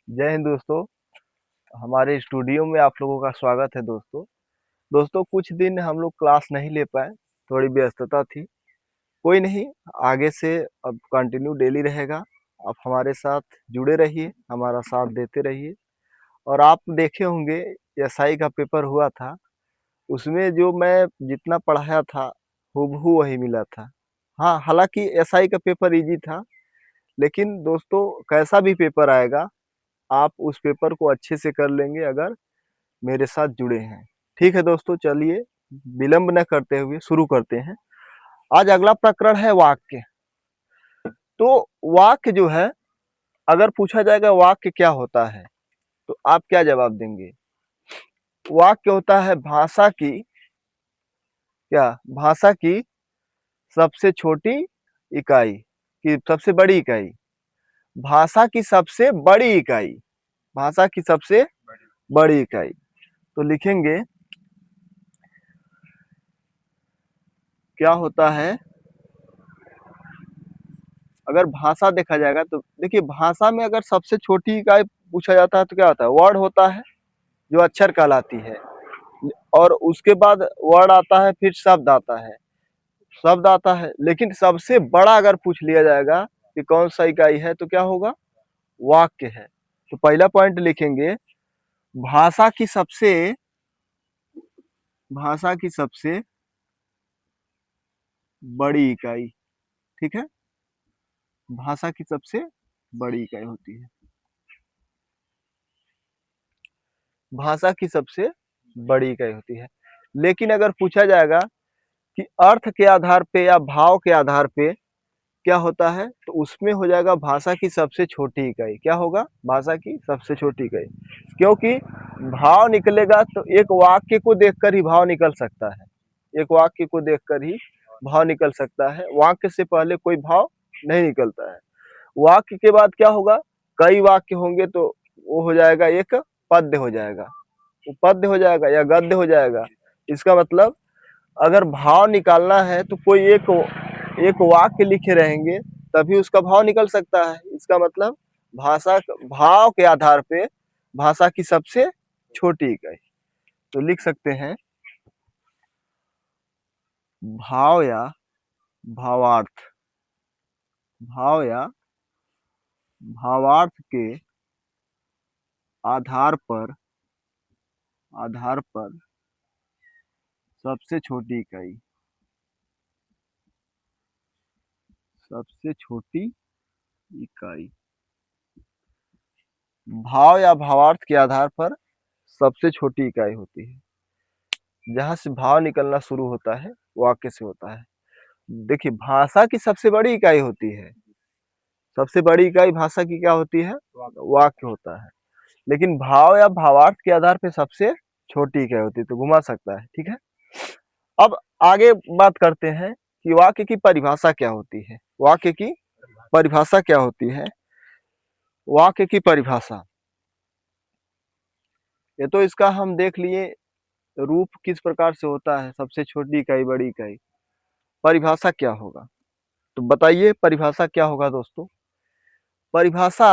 जय हिंद दोस्तों। हमारे स्टूडियो में आप लोगों का स्वागत है दोस्तों। कुछ दिन हम लोग क्लास नहीं ले पाए, थोड़ी व्यस्तता थी। कोई नहीं, आगे से अब कंटिन्यू डेली रहेगा। आप हमारे साथ जुड़े रहिए, हमारा साथ देते रहिए। और आप देखे होंगे एसआई का पेपर हुआ था, उसमें जो मैं जितना पढ़ाया था हूबहू वही मिला था। हाँ, हालांकि एसआई का पेपर इजी था, लेकिन दोस्तों कैसा भी पेपर आएगा आप उस पेपर को अच्छे से कर लेंगे अगर मेरे साथ जुड़े हैं। ठीक है दोस्तों, चलिए विलंब न करते हुए शुरू करते हैं। आज अगला प्रकरण है वाक्य। तो वाक्य जो है, अगर पूछा जाएगा वाक्य क्या होता है तो आप क्या जवाब देंगे? वाक्य होता है भाषा की क्या, भाषा की सबसे छोटी इकाई की सबसे बड़ी इकाई, भाषा की सबसे बड़ी इकाई, भाषा की सबसे बड़ी इकाई। तो लिखेंगे क्या होता है। अगर भाषा देखा जाएगा तो देखिए, भाषा में अगर सबसे छोटी इकाई पूछा जाता है तो क्या होता है? वर्ड होता है, जो अक्षर कहलाती है। और उसके बाद वर्ड आता है, फिर शब्द आता है, शब्द आता है। लेकिन सबसे बड़ा अगर पूछ लिया जाएगा कि कौन सा इकाई है तो क्या होगा? वाक्य है। तो पहला पॉइंट लिखेंगे भाषा की सबसे भाषा की सबसे बड़ी इकाई। ठीक है, भाषा की सबसे बड़ी इकाई होती है, भाषा की सबसे बड़ी इकाई होती है। लेकिन अगर पूछा जाएगा कि अर्थ के आधार पे या भाव के आधार पे क्या होता है तो उसमें हो जाएगा भाषा की सबसे छोटी इकाई। क्या होगा? भाषा की सबसे छोटी इकाई। क्योंकि भाव निकलेगा तो एक वाक्य को देखकर ही भाव निकल सकता है, एक वाक्य को देखकर ही भाव निकल सकता है। वाक्य से पहले कोई भाव नहीं निकलता है। वाक्य के बाद क्या होगा? कई वाक्य होंगे तो वो हो जाएगा एक पद्य हो जाएगा, वो पद्य हो जाएगा या गद्य हो जाएगा। इसका मतलब अगर भाव निकालना है तो कोई एक एक वाक्य लिखे रहेंगे तभी उसका भाव निकल सकता है। इसका मतलब भाषा भाव के आधार पे भाषा की सबसे छोटी इकाई। तो लिख सकते हैं भाव या भावार्थ, भाव या भावार्थ के आधार पर सबसे छोटी इकाई, सबसे छोटी इकाई। भाव या भावार्थ के आधार पर सबसे छोटी इकाई होती है। जहां से भाव निकलना शुरू होता है वाक्य से होता है। देखिए, भाषा की सबसे बड़ी इकाई होती है, सबसे बड़ी इकाई भाषा की क्या होती है? वाक्य होता है। लेकिन भाव या भावार्थ के आधार पे सबसे छोटी इकाई होती है, तो घुमा सकता है। ठीक है, अब आगे बात करते हैं कि वाक्य की परिभाषा क्या होती है। वाक्य की परिभाषा क्या होती है? वाक्य की परिभाषा, ये तो इसका हम देख लिए, रूप किस प्रकार से होता है, सबसे छोटी इकाई, बड़ी इकाई। परिभाषा क्या होगा? तो बताइए परिभाषा क्या होगा दोस्तों? परिभाषा,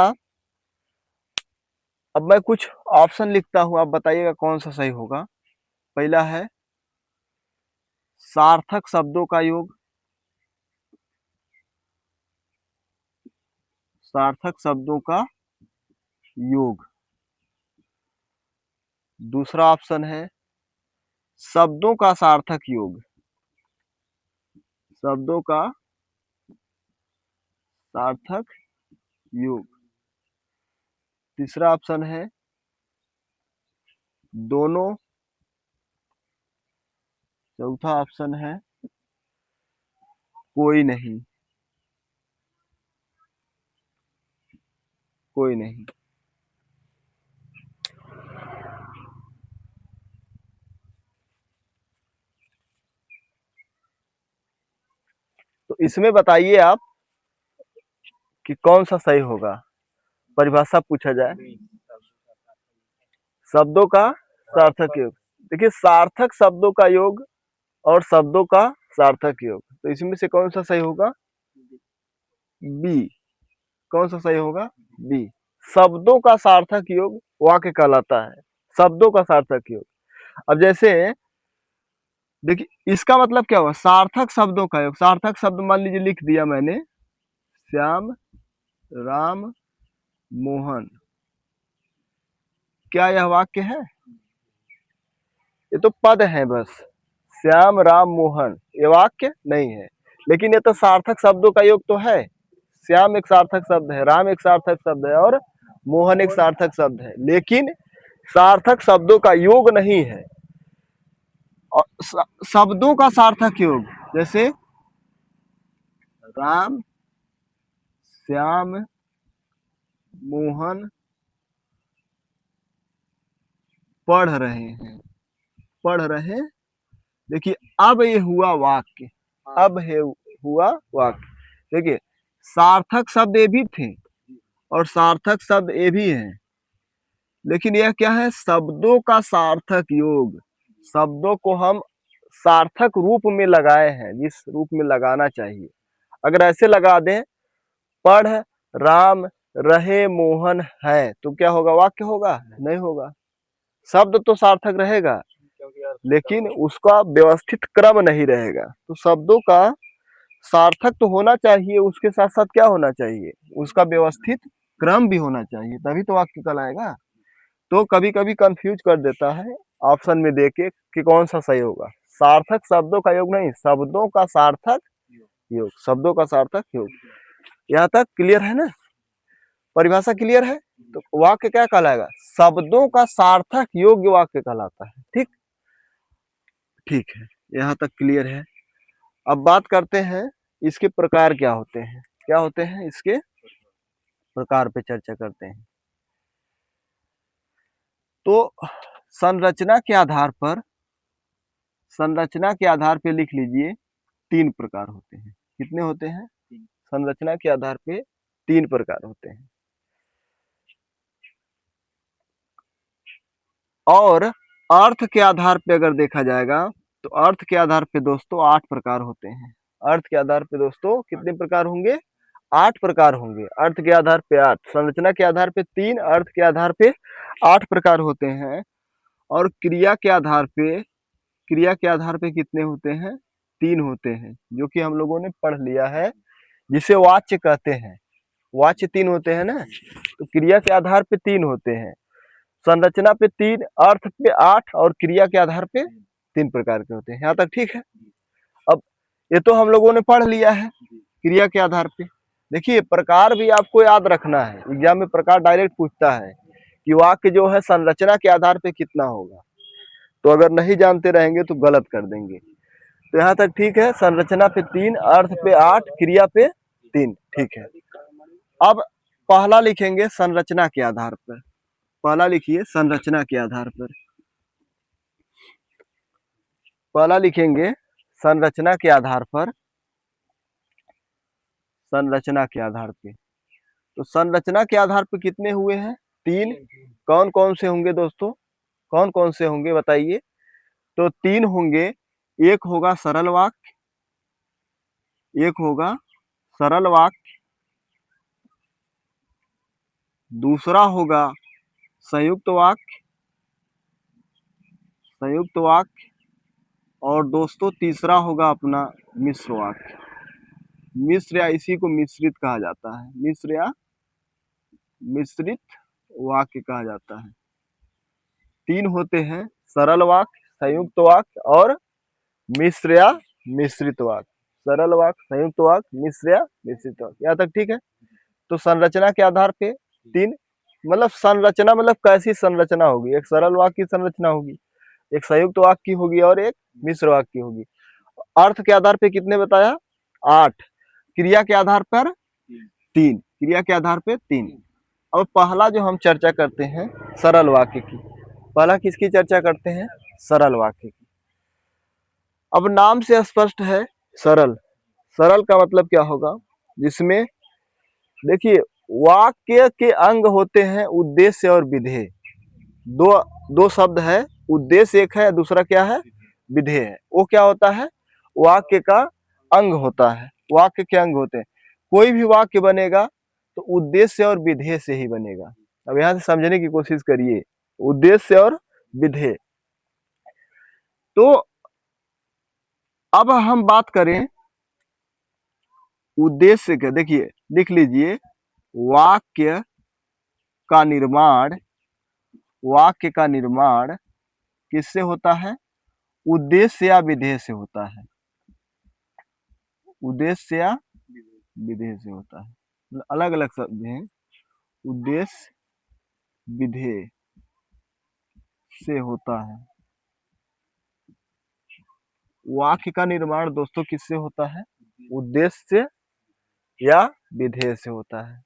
अब मैं कुछ ऑप्शन लिखता हूं, आप बताइएगा कौन सा सही होगा। पहला है सार्थक शब्दों का योग, सार्थक शब्दों का योग। दूसरा ऑप्शन है शब्दों का सार्थक योग, शब्दों का सार्थक योग। तीसरा ऑप्शन है दोनों। चौथा ऑप्शन है कोई नहीं, कोई नहीं। तो इसमें बताइए आप कि कौन सा सही होगा। परिभाषा पूछा जाए, शब्दों का सार्थक योग। देखिए, सार्थक शब्दों का योग और शब्दों का सार्थक योग, तो इसमें से कौन सा सही होगा? बी। कौन सा सही होगा? बी। शब्दों का सार्थक योग वाक्य कहलाता है। शब्दों का सार्थक योग। अब जैसे देखिए इसका मतलब क्या हुआ, सार्थक शब्दों का योग। सार्थक शब्द मान लीजिए लिख दिया मैंने, श्याम राम मोहन, क्या यह वाक्य है? ये तो पद है बस। श्याम राम मोहन ये वाक्य नहीं है, लेकिन ये तो सार्थक शब्दों का योग तो है। श्याम एक सार्थक शब्द है, राम एक सार्थक शब्द है और मोहन एक सार्थक शब्द है, लेकिन सार्थक शब्दों का योग नहीं है। और शब्दों का सार्थक योग जैसे राम श्याम मोहन पढ़ रहे हैं, पढ़ रहे। देखिए अब ये हुआ वाक्य, अब है हुआ वाक्य। देखिए सार्थक शब्द ये भी थे और सार्थक शब्द ये भी है, लेकिन यह क्या है, शब्दों का सार्थक योग। शब्दों को हम सार्थक रूप में लगाए हैं, जिस रूप में लगाना चाहिए। अगर ऐसे लगा दें, पढ़ राम रहे मोहन है, तो क्या होगा, वाक्य होगा? नहीं होगा। शब्द तो सार्थक रहेगा, लेकिन उसका व्यवस्थित क्रम नहीं रहेगा। तो शब्दों का सार्थक तो होना चाहिए, उसके साथ साथ क्या होना चाहिए, उसका व्यवस्थित क्रम भी होना चाहिए, तभी तो वाक्य कहलाएगा। तो कभी कभी कंफ्यूज कर देता है ऑप्शन में देके कि कौन सा सही होगा। सार्थक शब्दों का योग नहीं, शब्दों का सार्थक योग। शब्दों का सार्थक योग। यहाँ तक क्लियर है ना? परिभाषा क्लियर है? तो वाक्य क्या कहलाएगा? शब्दों का सार्थक योग्य वाक्य कहलाता है। ठीक, ठीक है, यहाँ तक क्लियर है। अब बात करते हैं इसके प्रकार क्या होते हैं। क्या होते हैं इसके प्रकार पे चर्चा करते हैं। तो संरचना के आधार पर, संरचना के आधार पे लिख लीजिए, 3 प्रकार होते हैं। कितने होते हैं? संरचना के आधार पे 3 प्रकार होते हैं। और अर्थ के आधार पे अगर देखा जाएगा तो अर्थ के आधार पे दोस्तों 8 प्रकार होते हैं। अर्थ के आधार पे दोस्तों कितने प्रकार होंगे? 8 प्रकार होंगे। अर्थ के आधार पे 8, संरचना के आधार पे 3, अर्थ के आधार पे 8 प्रकार होते हैं। और क्रिया के आधार पे, क्रिया के आधार पे कितने होते हैं? 3 होते हैं, जो कि हम लोगों ने पढ़ लिया है, जिसे वाच्य कहते हैं। वाच्य 3 होते हैं ना, तो क्रिया के आधार पे 3 होते हैं, संरचना पे 3, अर्थ पे 8 और क्रिया के आधार पे 3 प्रकार के होते हैं। यहाँ तक ठीक है? अब ये तो हम लोगों ने पढ़ लिया है क्रिया के आधार पे। देखिए प्रकार भी आपको याद रखना है, एग्जाम में प्रकार डायरेक्ट पूछता है कि वाक्य जो है संरचना के आधार पे कितना होगा। तो अगर नहीं जानते रहेंगे तो गलत कर देंगे। तो यहाँ तक ठीक है, संरचना पे 3, अर्थ पे 8, क्रिया पे 3। ठीक है, अब पहला लिखेंगे संरचना के आधार पर। पहला लिखिए संरचना के आधार पर। पहला लिखेंगे संरचना के आधार पर, संरचना के आधार पे। तो संरचना के आधार पे कितने हुए हैं? 3। कौन कौन से होंगे दोस्तों? कौन कौन से होंगे बताइए? तो 3 होंगे। एक होगा सरल वाक्य, एक होगा सरल वाक्य, दूसरा होगा संयुक्त वाक्य, संयुक्त वाक्य, और दोस्तों तीसरा होगा अपना मिश्र वाक्य। मिश्र या इसी को मिश्रित कहा जाता है, मिश्र या मिश्रित वाक्य कहा जाता है। 3 होते हैं, सरल वाक्य, संयुक्त वाक्य और मिश्र या मिश्रित वाक्य। सरल वाक्य, संयुक्त वाक्य, मिश्र या मिश्रित वाक्य। यहाँ तक ठीक है? तो संरचना के आधार पे 3, मतलब संरचना मतलब कैसी संरचना होगी? एक सरल वाक्य की संरचना होगी, एक संयुक्त वाक्य की होगी और एक मिश्र वाक्य की होगी। अर्थ के आधार पे कितने बताया? 8। क्रिया के आधार पर 3, क्रिया के आधार पे 3। अब पहला जो हम चर्चा करते हैं सरल वाक्य की। पहला किसकी चर्चा करते हैं? सरल वाक्य की। अब नाम से स्पष्ट है सरल। सरल का मतलब क्या होगा? जिसमें देखिए वाक्य के अंग होते हैं उद्देश्य और विधेय। दो शब्द है, उद्देश्य एक है, दूसरा क्या है? विधेय है। वो क्या होता है? वाक्य का अंग होता है, वाक्य के अंग होते हैं। कोई भी वाक्य बनेगा तो उद्देश्य और विधेय से ही बनेगा। अब यहां से समझने की कोशिश करिए, उद्देश्य और विधेय। तो अब हम बात करें उद्देश्य का, देखिए लिख लीजिए, वाक्य का निर्माण, वाक्य का निर्माण किससे होता है? उद्देश्य या विधेय से होता है। उद्देश्य या विधेय से होता है, अलग अलग शब्द हैं। उद्देश्य विधेय से होता है। वाक्य का निर्माण दोस्तों किससे होता है? उद्देश्य या विधेय से होता है।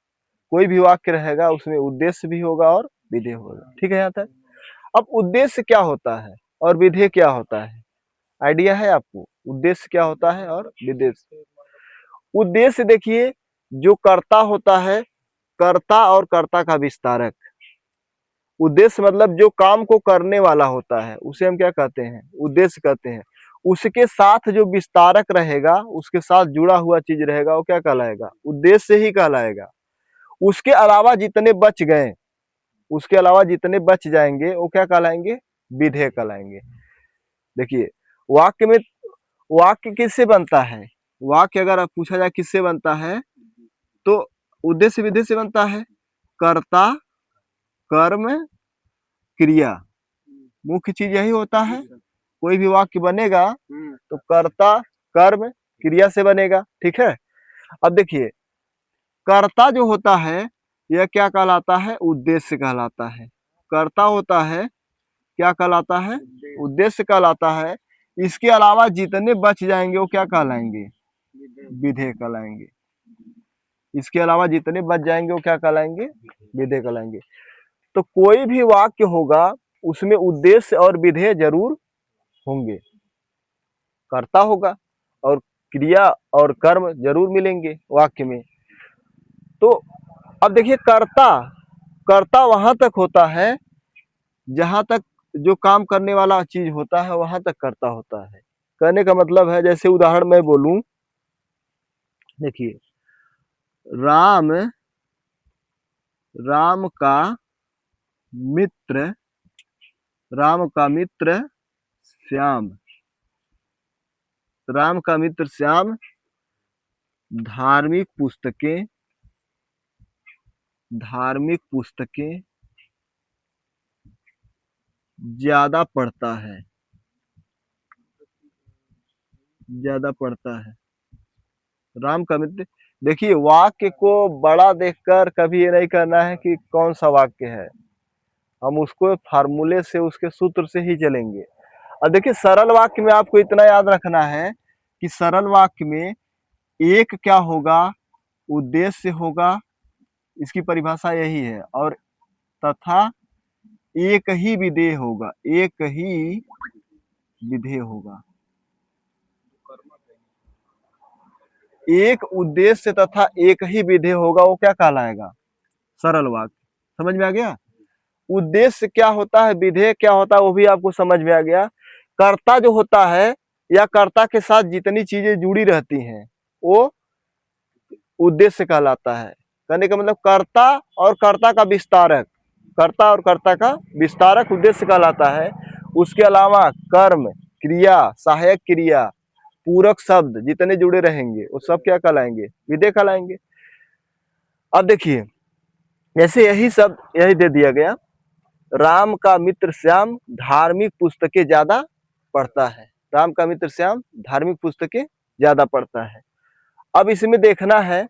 कोई भी वाक्य रहेगा उसमें उद्देश्य भी होगा और विधेय होगा। ठीक है यहाँ तक। अब उद्देश्य क्या होता है और विधेय क्या होता है, आइडिया है आपको? उद्देश्य क्या होता है और विधेय? उद्देश्य देखिए, जो कर्ता होता है, कर्ता और कर्ता का विस्तारक। उद्देश्य मतलब जो काम को करने वाला होता है उसे हम क्या कहते हैं? उद्देश्य कहते हैं। उसके साथ जो विस्तारक रहेगा, उसके साथ जुड़ा हुआ चीज रहेगा, वो क्या कहलाएगा? उद्देश्य ही कहलाएगा। उसके अलावा जितने बच गए, उसके अलावा जितने बच जाएंगे वो क्या कहलाएंगे? विधेय कहलाएंगे। देखिए वाक्य में, वाक्य किससे बनता है? वाक्य अगर पूछा जाए किससे बनता है तो उद्देश्य विधेय से बनता है। कर्ता, कर्म, क्रिया, मुख्य चीज यही होता है। कोई भी वाक्य बनेगा तो कर्ता, कर्म, क्रिया से बनेगा। ठीक है। अब देखिए कर्ता जो होता है यह क्या कहलाता है? उद्देश्य कहलाता है। कर्ता होता है क्या कहलाता है? उद्देश्य कहलाता है। इसके अलावा जितने बच जाएंगे वो क्या कहलाएंगे? विधेय कहलाएंगे। इसके अलावा जितने बच जाएंगे वो क्या कहलाएंगे? विधेय कहलाएंगे। तो कोई भी वाक्य होगा उसमें उद्देश्य और विधेय जरूर होंगे। कर्ता होगा और क्रिया और कर्म जरूर मिलेंगे वाक्य में। तो अब देखिए कर्ता, कर्ता वहां तक होता है जहां तक जो काम करने वाला चीज होता है वहां तक कर्ता होता है। कहने का मतलब है, जैसे उदाहरण मैं बोलूं, देखिए राम, राम का मित्र, राम का मित्र श्याम, राम का मित्र श्याम धार्मिक पुस्तकें, धार्मिक पुस्तकें ज्यादा पढ़ता है, ज्यादा पढ़ता है। राम का मित्र, देखिए वाक्य को बड़ा देखकर कभी ये नहीं करना है कि कौन सा वाक्य है, हम उसको फार्मूले से, उसके सूत्र से ही चलेंगे। अब देखिए सरल वाक्य में आपको इतना याद रखना है कि सरल वाक्य में एक क्या होगा? उद्देश्य होगा, इसकी परिभाषा यही है, और तथा एक ही विधेय होगा, एक ही विधेय होगा। एक उद्देश्य तथा एक ही विधेय होगा, वो क्या कहलाएगा? सरल वाक्य। समझ में आ गया? उद्देश्य क्या होता है, विधेय क्या होता है, वो भी आपको समझ में आ गया। कर्ता जो होता है या कर्ता के साथ जितनी चीजें जुड़ी रहती हैं वो उद्देश्य कहलाता है। कहने का मतलब कर्ता और कर्ता का विस्तारक, कर्ता और कर्ता का विस्तारक उद्देश्य कहलाता है। उसके अलावा कर्म, क्रिया, सहायक क्रिया, पूरक शब्द जितने जुड़े रहेंगे वो सब क्या कहलाएंगे? विधेय कहलाएंगे। अब देखिए जैसे यही शब्द यही दे दिया गया, राम का मित्र श्याम धार्मिक पुस्तकें ज्यादा पढ़ता है। राम का मित्र श्याम धार्मिक पुस्तकें ज्यादा पढ़ता है। अब इसमें देखना है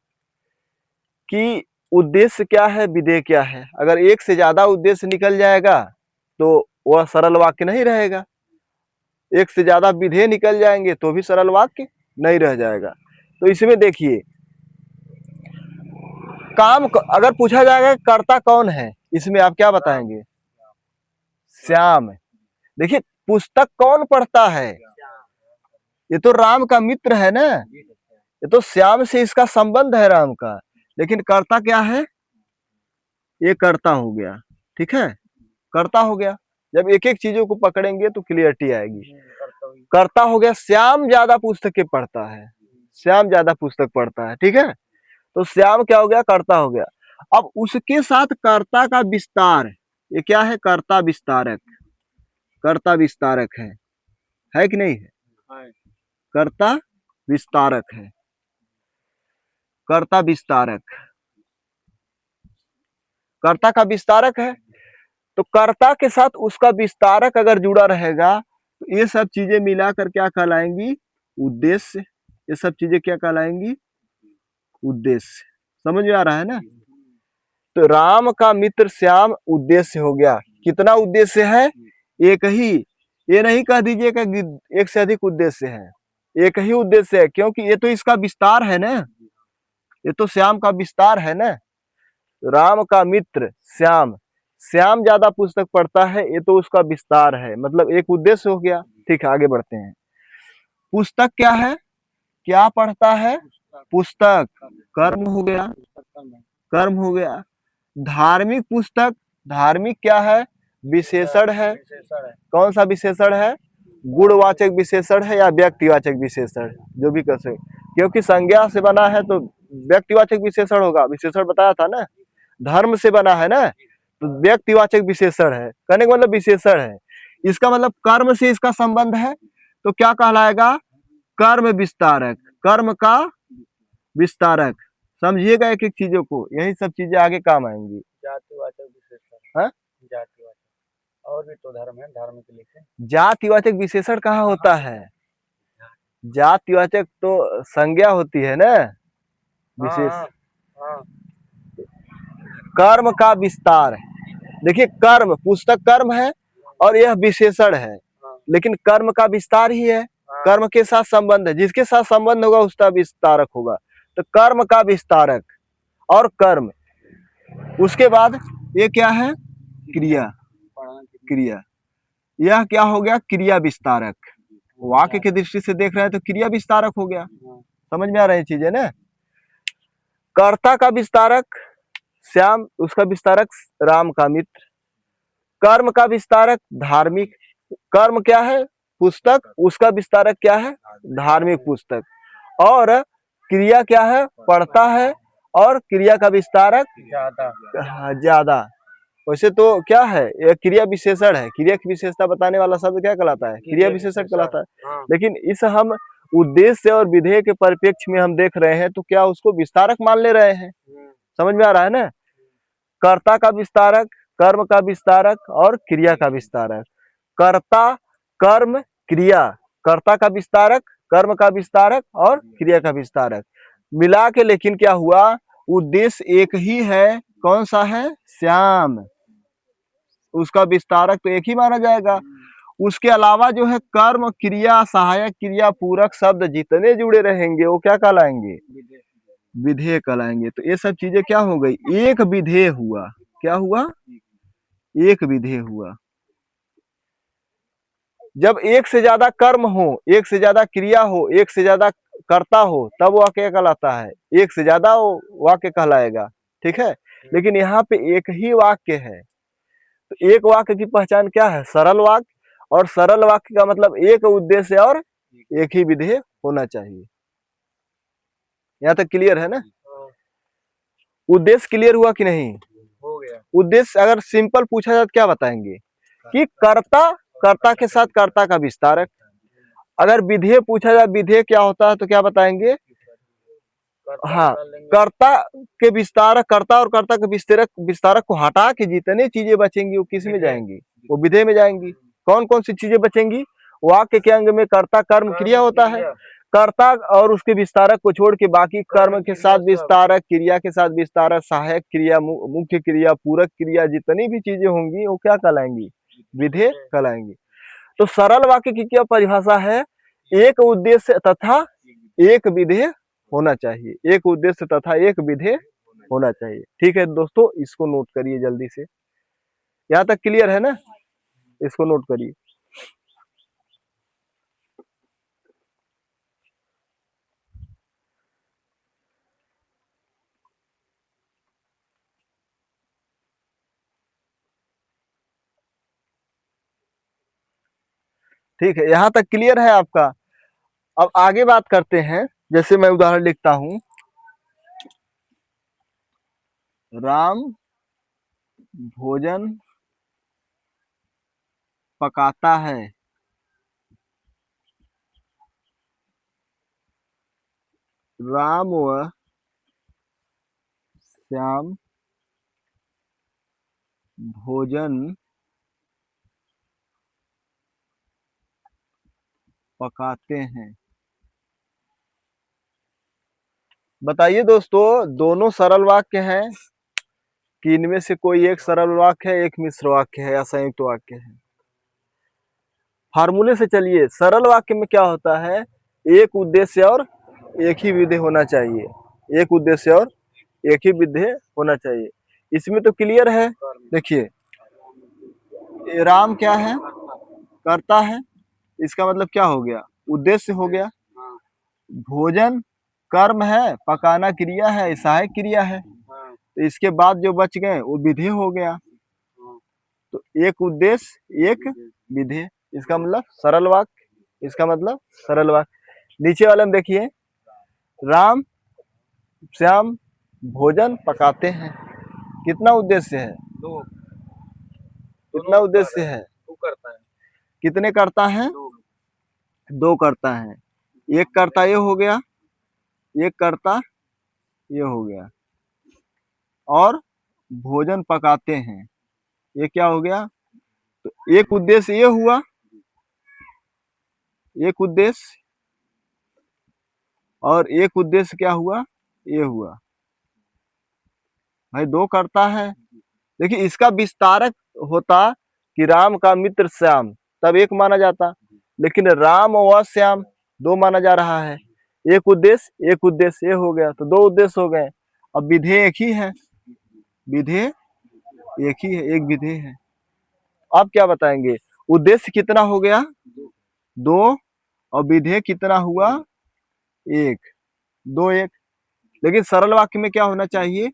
कि उद्देश्य क्या है, विधेय क्या है। अगर एक से ज्यादा उद्देश्य निकल जाएगा तो वह सरल वाक्य नहीं रहेगा, एक से ज्यादा विधेय निकल जाएंगे तो भी सरल वाक्य नहीं रह जाएगा। तो इसमें देखिए काम अगर पूछा जाएगा कर्ता कौन है, इसमें आप क्या बताएंगे? श्याम। देखिए पुस्तक कौन पढ़ता है? ये तो राम का मित्र है ना, ये तो श्याम से इसका संबंध है राम का, लेकिन कर्ता क्या है? ये कर्ता हो गया। ठीक है, कर्ता हो गया। जब एक एक चीजों को पकड़ेंगे तो क्लियरिटी आएगी। कर्ता हो गया, श्याम ज्यादा पुस्तकें पढ़ता है, श्याम ज्यादा पुस्तक पढ़ता है। ठीक है, तो श्याम क्या हो गया, कर्ता हो गया। अब उसके साथ कर्ता का विस्तार, ये क्या है, कर्ता विस्तारक, कर्ता विस्तारक है कि नहीं है, कर्ता विस्तारक है, कर्ता विस्तारक, कर्ता का विस्तारक है। तो कर्ता के साथ उसका विस्तारक अगर जुड़ा रहेगा तो ये सब चीजें मिलाकर क्या कहलाएंगी, उद्देश्य। ये सब चीजें क्या कहलाएंगी, उद्देश्य। समझ में आ रहा है ना। तो राम का मित्र श्याम उद्देश्य हो गया। कितना उद्देश्य है, एक ही। ये नहीं कह दीजिएगा एक से अधिक उद्देश्य है, एक ही उद्देश्य है, क्योंकि ये तो इसका विस्तार है ना, ये तो श्याम का विस्तार है ना। राम का मित्र श्याम, श्याम ज्यादा पुस्तक पढ़ता है, ये तो उसका विस्तार है, मतलब एक उद्देश्य हो गया। ठीक है, आगे बढ़ते हैं। पुस्तक क्या है, क्या पढ़ता है, पुस्तक, कर्म हो गया, कर्म हो गया। धार्मिक पुस्तक, धार्मिक क्या है, विशेषण है। कौन सा विशेषण है, गुणवाचक विशेषण है या व्यक्तिवाचक विशेषण, जो भी कर सकते, क्योंकि संज्ञा से बना है तो व्यक्तिवाचक विशेषण होगा। विशेषण बताया था ना, धर्म से बना है ना, तो व्यक्तिवाचक विशेषण है, कहने का मतलब विशेषण है। इसका मतलब कर्म से इसका संबंध है, तो क्या कहलाएगा, कर्म विस्तारक, कर्म का विस्तारक। समझिएगा एक एक चीजों को, यही सब चीजें आगे काम आएंगी। जातिवाचक विशेषण, हाँ, जातिवाचक और भी तो धर्म है, धर्म के लिखे। जातिवाचक विशेषण कहाँ होता है, जातिवाचक तो संज्ञा होती है ना, विशेष। कर्म का विस्तार, देखिए कर्म, पुस्तक कर्म है और यह विशेषण है, लेकिन कर्म का विस्तार ही है। कर्म के साथ संबंध है, जिसके साथ संबंध होगा उसका विस्तारक होगा। तो कर्म का विस्तारक और कर्म। उसके बाद ये क्या है, क्रिया, क्रिया, यह क्या हो गया, क्रिया विस्तारक। वाक्य की दृष्टि से देख रहे हैं तो क्रिया विस्तारक हो गया। समझ में आ रही चीजें ना। कर्ता का विस्तारक श्याम, उसका विस्तारक राम का मित्र। कर्म का विस्तारक धार्मिक, कर्म क्या है, पुस्तक, उसका विस्तारक क्या है, धार्मिक पुस्तक। और क्रिया क्या है, पढ़ता है, और क्रिया का विस्तारक ज्यादा। वैसे तो क्या है, यह क्रिया विशेषण है, क्रिया की विशेषता बताने वाला शब्द क्या कहलाता है, क्रिया विशेषण कहलाता है। लेकिन इस हम उद्देश्य और विधेय के परिप्रेक्ष्य में हम देख रहे हैं तो क्या उसको विस्तारक मान ले रहे हैं। समझ में आ रहा है ना। कर्ता का विस्तारक, कर्म का विस्तारक और क्रिया का विस्तारक। कर्ता, कर्म, क्रिया, कर्ता का विस्तारक, कर्म का विस्तारक और क्रिया का विस्तारक मिला के, लेकिन क्या हुआ, उद्देश्य एक ही है। कौन सा है, श्याम, उसका विस्तारक तो एक ही माना जाएगा। उसके अलावा जो है कर्म, क्रिया, सहायक क्रिया, पूरक शब्द जितने जुड़े रहेंगे वो क्या कहलाएंगे, विधेय कहलाएंगे। तो ये सब चीजें क्या हो गई, एक विधेय हुआ। क्या हुआ, एक विधेय हुआ। जब एक से ज्यादा कर्म हो, एक से ज्यादा क्रिया हो, एक से ज्यादा कर्ता हो, तब वह क्या कहलाता है, एक से ज्यादा वाक्य कहलाएगा। ठीक है, लेकिन यहाँ पे एक ही वाक्य है। तो एक वाक्य की पहचान क्या है, सरल वाक्य। और सरल वाक्य का मतलब एक उद्देश्य और एक ही विधेय होना चाहिए। यहाँ तक क्लियर है ना। उद्देश्य क्लियर हुआ कि नहीं, हो गया। उद्देश्य अगर सिंपल पूछा जाए तो क्या बताएंगे कि कर्ता, कर्ता के साथ कर्ता का विस्तारक। अगर विधेय पूछा जाए विधेय क्या होता है तो क्या बताएंगे, हाँ, कर्ता के विस्तारक, कर्ता और कर्ता के विस्तारक, विस्तारक को हटा के जितने चीजें बचेंगी वो किस में जाएंगी, वो विधेय में जाएंगी। कौन कौन सी चीजें बचेंगी, वाक्य के अंग में कर्ता कर्म क्रिया होता है, कर्ता और उसके विस्तारक को छोड़ के बाकी कर्म के साथ विस्तारक, क्रिया के साथ विस्तारक, सहायक क्रिया, मुख्य क्रिया, पूरक क्रिया, जितनी भी चीजें होंगी वो क्या कहलाएंगी, विधेय कहलाएंगी। तो सरल वाक्य की क्या परिभाषा है, एक उद्देश्य तथा एक विधेय होना चाहिए, एक उद्देश्य तथा एक विधेय होना चाहिए। ठीक है दोस्तों, इसको नोट करिए जल्दी से। यहाँ तक क्लियर है ना, इसको नोट करिए। ठीक है, यहाँ तक क्लियर है आपका। अब आगे बात करते हैं। जैसे मैं उदाहरण लिखता हूं, राम भोजन पकाता है। राम व श्याम भोजन पकाते हैं। बताइए दोस्तों, दोनों सरल वाक्य हैं कि इनमें से कोई एक सरल वाक्य है, एक मिश्र वाक्य है या संयुक्त वाक्य है? फार्मूले से चलिए। सरल वाक्य में क्या होता है? एक उद्देश्य और एक ही विधेय होना चाहिए। एक उद्देश्य और एक ही विधेय होना चाहिए। इसमें तो क्लियर है। देखिए, राम क्या है? करता है। इसका मतलब क्या हो गया? उद्देश्य हो गया। भोजन कर्म है, पकाना क्रिया है, सहायक क्रिया है। तो इसके बाद जो बच गए वो विधेय हो गया। तो एक उद्देश्य एक विधेय, इसका मतलब सरल वाक्य। इसका मतलब सरल वाक्य। नीचे वाले में देखिए, राम श्याम भोजन पकाते हैं। कितना उद्देश्य है? दो। कितना उद्देश्य है? दो करता है। कितने करता है? दो करता है। एक करता ये हो गया, एक करता ये हो गया, और भोजन पकाते हैं, ये क्या हो गया? तो एक उद्देश्य ये हुआ, एक उद्देश्य, और एक उद्देश्य क्या हुआ? ये हुआ। भाई दो करता है। देखिए, इसका विस्तारक होता कि राम का मित्र श्याम, तब एक माना जाता। लेकिन राम व श्याम दो माना जा रहा है। एक उद्देश्य एक उद्देश्य, ये हो गया, तो दो उद्देश्य हो गए। अब विधेय एक ही है। विधेय एक ही है, एक विधेय है। अब क्या बताएंगे? उद्देश्य कितना हो गया? दो। और विधेय कितना हुआ? एक। दो एक। लेकिन सरल वाक्य में क्या होना चाहिए?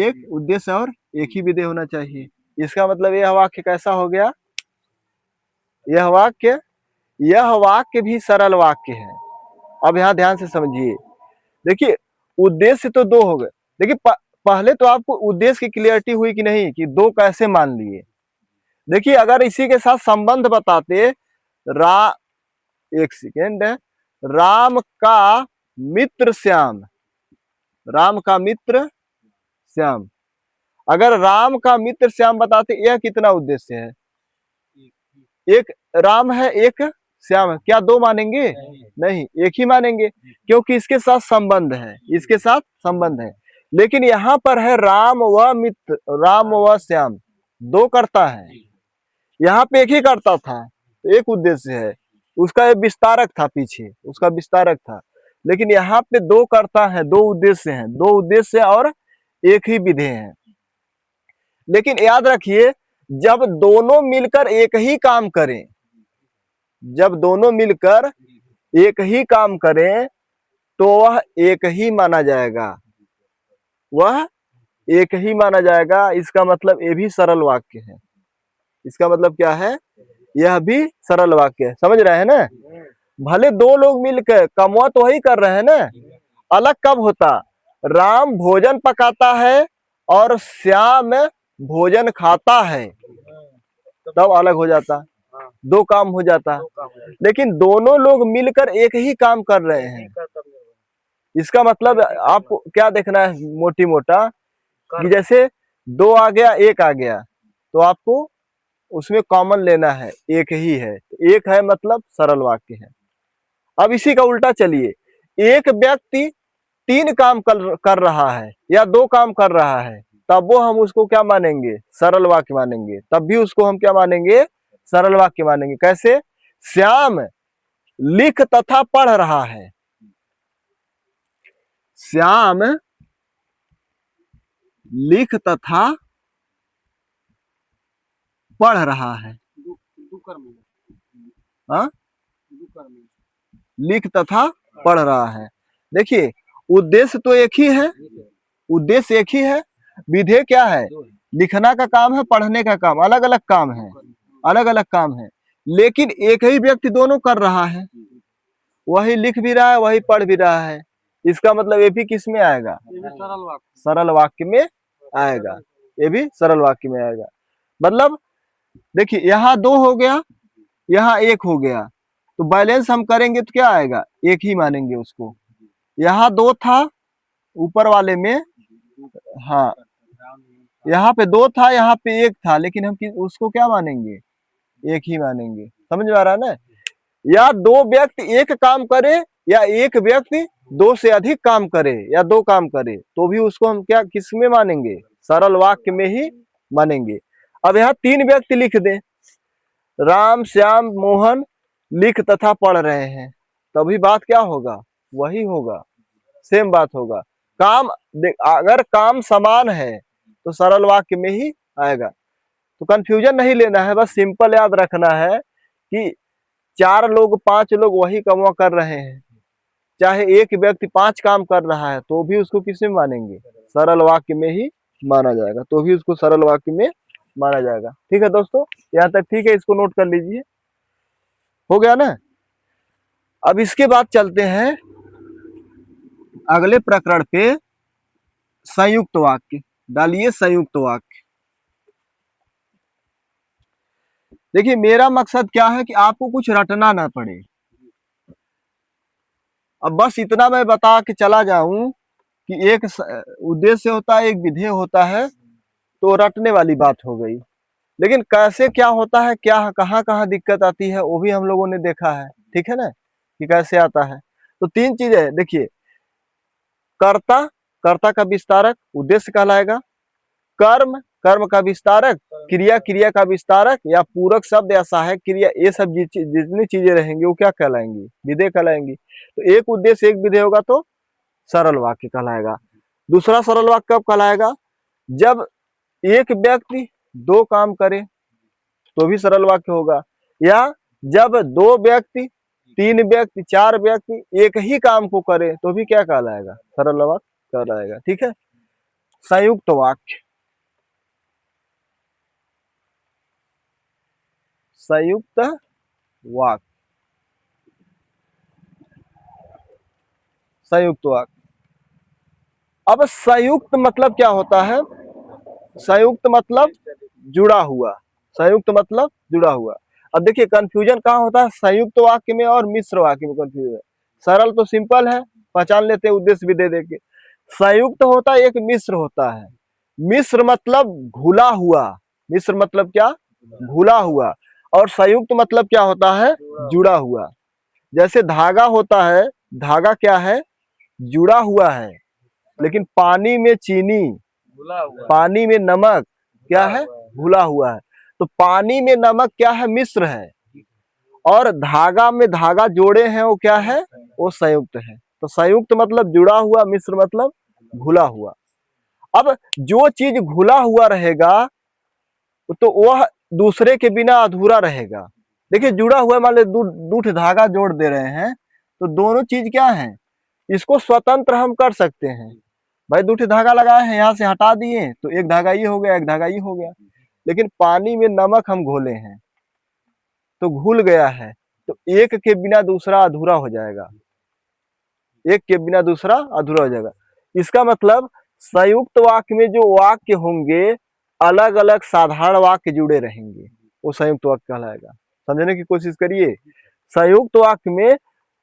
एक उद्देश्य और एक ही विधेय होना चाहिए। इसका मतलब यह वाक्य कैसा हो गया? यह वाक्य भी सरल वाक्य है। अब यहाँ ध्यान से समझिए। देखिए, उद्देश्य तो दो हो गए। देखिए, पहले तो आपको उद्देश्य की क्लियरिटी हुई कि नहीं, कि दो कैसे मान लिए। देखिए, अगर इसी के साथ संबंध बताते, एक सेकेंड, राम का मित्र श्याम, राम का मित्र श्याम, अगर राम का मित्र श्याम बताते, यह कितना उद्देश्य है? एक राम है, एक श्याम है। क्या दो मानेंगे? नहीं, एक ही मानेंगे, क्योंकि इसके साथ संबंध है, इसके साथ संबंध है। लेकिन यहाँ पर है राम व मित्र, राम व श्याम, दो करता है। यहाँ पे एक ही करता था, तो एक उद्देश्य है, उसका एक विस्तारक था, पीछे उसका विस्तारक था। लेकिन यहाँ पे दो करता है, दो उद्देश्य हैं, दो उद्देश्य और एक ही विधेय है। लेकिन याद रखिए, जब दोनों मिलकर एक ही काम करें, जब दोनों मिलकर एक ही काम करें, तो वह एक ही माना जाएगा, वह एक ही माना जाएगा। इसका मतलब ये भी सरल वाक्य है। इसका मतलब क्या है? यह भी सरल वाक्य है। समझ रहे हैं ना? भले दो लोग मिलकर कमवा तो वही कर रहे हैं ना। अलग कब होता? राम भोजन पकाता है और श्याम भोजन खाता है, तब अलग हो जाता, दो काम हो जाता। लेकिन दोनों लोग मिलकर एक ही काम कर रहे हैं। इसका मतलब आपको क्या देखना है? मोटी मोटा कि जैसे दो आ गया, एक आ गया, तो आपको उसमें कॉमन लेना है, एक ही है। एक है मतलब सरल वाक्य है। अब इसी का उल्टा चलिए, एक व्यक्ति तीन काम कर रहा है या दो काम कर रहा है, तब वो हम उसको क्या मानेंगे? सरल वाक्य मानेंगे। तब भी उसको हम क्या मानेंगे? सरल वाक्य मानेंगे। कैसे? श्याम लिख तथा पढ़ रहा है, श्याम लिख तथा पढ़ रहा है। हाँ, लिख तथा पढ़ रहा है। देखिए, उद्देश्य तो एक ही है, उद्देश्य एक ही है। विधेय क्या है? लिखना का काम है, पढ़ने का काम, अलग अलग काम है, अलग अलग काम है। लेकिन एक ही व्यक्ति दोनों कर रहा है, वही लिख भी रहा है, वही पढ़ भी रहा है। इसका मतलब ये भी किस में आएगा? सरल वाक्य में आएगा, ये भी सरल वाक्य में आएगा। मतलब देखिए यहाँ 2 हो गया, यहाँ 1 हो गया, तो बैलेंस हम करेंगे तो क्या आएगा, 1 ही मानेंगे उसको। यहाँ 2 था ऊपर वाले में, हाँ यहाँ पे 2 था, यहाँ पे 1 था, लेकिन हम उसको क्या मानेंगे, 1 ही मानेंगे। समझ में आ रहा है ना। या 2 व्यक्ति एक काम करे, या एक व्यक्ति 2 से अधिक काम करे, या 2 काम करे, तो भी उसको हम क्या किस में मानेंगे, सरल वाक्य में ही मानेंगे। अब यहाँ 3 व्यक्ति लिख दें, राम श्याम मोहन लिख तथा पढ़ रहे हैं, तभी बात क्या होगा, वही होगा, सेम बात होगा। काम अगर काम समान है तो सरल वाक्य में ही आएगा। तो कंफ्यूजन नहीं लेना है, बस सिंपल याद रखना है कि 4 लोग 5 लोग वही काम कर रहे हैं, चाहे एक व्यक्ति 5 काम कर रहा है तो भी उसको किसमें मानेंगे, सरल वाक्य में ही माना जाएगा, तो भी उसको सरल वाक्य में माना जाएगा। ठीक है दोस्तों, यहाँ तक ठीक है, इसको नोट कर लीजिए, हो गया ना। अब इसके बाद चलते हैं अगले प्रकरण पे, संयुक्त वाक्य। डालिए संयुक्त वाक्य। देखिए मेरा मकसद क्या है कि आपको कुछ रटना ना पड़े। अब बस इतना मैं बता के चला जाऊं कि एक उद्देश्य होता है, एक विधेय होता है, तो रटने वाली बात हो गई। लेकिन कैसे क्या होता है, क्या कहाँ कहाँ दिक्कत आती है, वो भी हम लोगों ने देखा है। ठीक है ना, कि कैसे आता है। तो 3 चीजें देखिए, कर्ता, कर्ता का विस्तारक उद्देश्य कहलाएगा, कर्म, कर्म का विस्तारक क्रिया, क्रिया का विस्तारक, या पूरक शब्द या सहायक क्रिया, ये सब जितनी चीजें रहेंगी वो क्या कहलाएंगी, विधेय कहलाएंगी। तो एक उद्देश्य एक विधेय होगा तो सरल वाक्य कहलाएगा। दूसरा सरल वाक्य कब कहलाएगा, जब एक व्यक्ति 2 काम करे तो भी सरल वाक्य होगा, या जब 2 व्यक्ति 3 व्यक्ति 4 व्यक्ति एक ही काम को करे तो भी क्या कहलाएगा, सरल वाक्य कहलाएगा। ठीक है। संयुक्त वाक्य, संयुक्त वाक्य, संयुक्त वाक्य। अब संयुक्त मतलब क्या होता है, संयुक्त मतलब जुड़ा हुआ, संयुक्त मतलब जुड़ा हुआ। अब देखिए कंफ्यूजन कहाँ होता है, संयुक्त वाक्य में और मिश्र वाक्य में कंफ्यूजन है। सरल तो सिंपल है, पहचान लेते हैं उद्देश्य भी दे देके। संयुक्त होता है, एक मिश्र होता है। मिश्र मतलब घुला हुआ, मिश्र मतलब क्या, घुला हुआ। और संयुक्त मतलब क्या होता है, जुड़ा हुआ। जैसे धागा होता है, धागा क्या है, जुड़ा हुआ है, लेकिन पानी में चीनी, पानी में नमक क्या है, घुला हुआ है। तो पानी में नमक क्या है, मिश्र है, और धागा में धागा जोड़े हैं वो क्या है, वो संयुक्त है। तो संयुक्त मतलब जुड़ा हुआ, मिश्र मतलब घुला हुआ। अब जो चीज घुला हुआ रहेगा तो वह दूसरे के बिना अधूरा रहेगा। देखिए जुड़ा हुआ मान लो दूठ धागा जोड़ दे रहे हैं, तो दोनों चीज क्या है, इसको स्वतंत्र हम कर सकते हैं। भाई दूठी धागा लगाए हैं, यहाँ से हटा दिए तो एक धागा ये हो गया, एक धागा ये हो गया। लेकिन पानी में नमक हम घोले हैं तो घुल गया है, तो एक के बिना दूसरा अधूरा हो जाएगा, एक के बिना दूसरा अधूरा हो जाएगा। इसका मतलब संयुक्त वाक्य में जो वाक्य होंगे, अलग अलग साधारण वाक्य जुड़े रहेंगे, वो संयुक्त वाक्य कहलाएगा। समझने की कोशिश करिए, संयुक्त वाक्य में